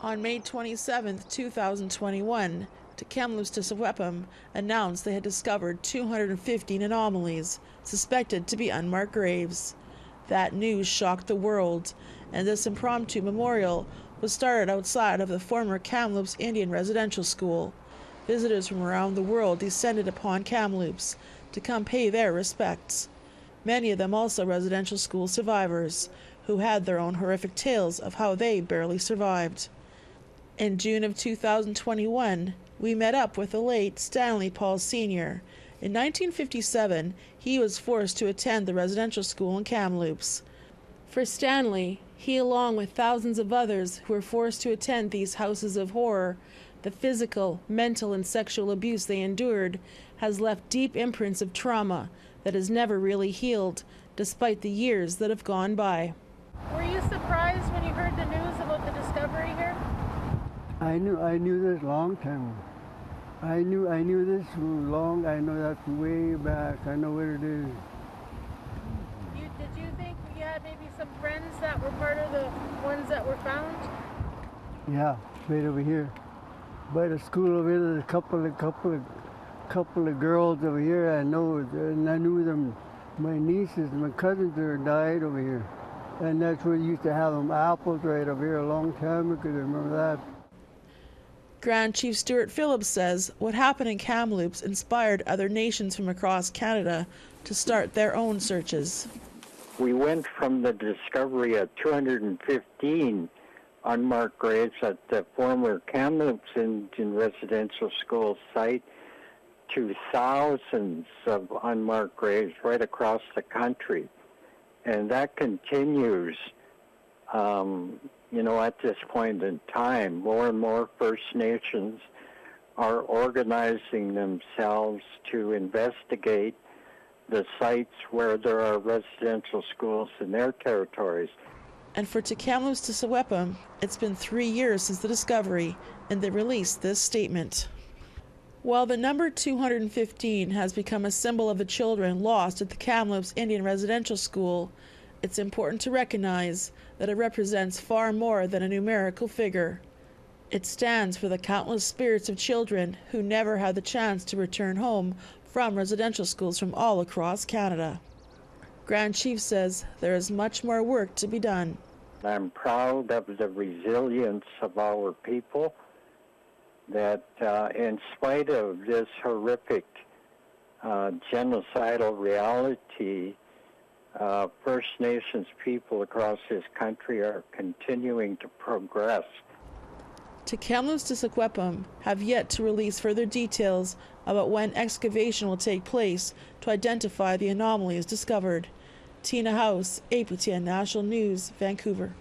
On May 27, 2021, Kamloops announced they had discovered 215 anomalies suspected to be unmarked graves. That news shocked the world, and this impromptu memorial was started outside of the former Kamloops Indian Residential School. Visitors from around the world descended upon Kamloops to come pay their respects. Many of them also residential school survivors, who had their own horrific tales of how they barely survived. In June of 2021, we met up with the late Stanley Paul Sr. In 1957, he was forced to attend the residential school in Kamloops. For Stanley, he along with thousands of others who were forced to attend these houses of horror, the physical, mental, and sexual abuse they endured has left deep imprints of trauma that has never really healed, despite the years that have gone by. Were you surprised when you heard the news about the discovery here? I knew this long time. I knew this long. I know that way back. I know what it is. Did you think you had maybe some friends that were part of the ones that were found? Yeah, right over here. By the school over here, there's a couple of girls over here. I know, and I knew them. My nieces, my cousins, died over here, and that's where you used to have them apples right over here a long time ago. I remember that. Grand Chief Stuart Phillips says what happened in Kamloops inspired other nations from across Canada to start their own searches. We went from the discovery of 215 unmarked graves at the former Kamloops Indian Residential School site to thousands of unmarked graves right across the country. And that continues. At this point in time, more and more First Nations are organizing themselves to investigate the sites where there are residential schools in their territories. And for Kamloops it's been 3 years since the discovery, and they released this statement. While the number 215 has become a symbol of the children lost at the Kamloops Indian Residential School, it's important to recognize that it represents far more than a numerical figure. It stands for the countless spirits of children who never had the chance to return home from residential schools from all across Canada. Grand Chief says there is much more work to be done. I'm proud of the resilience of our people, that in spite of this horrific genocidal reality, First Nations people across this country are continuing to progress. Kamloops have yet to release further details about when excavation will take place to identify the anomalies discovered. Tina House, APTN National News, Vancouver.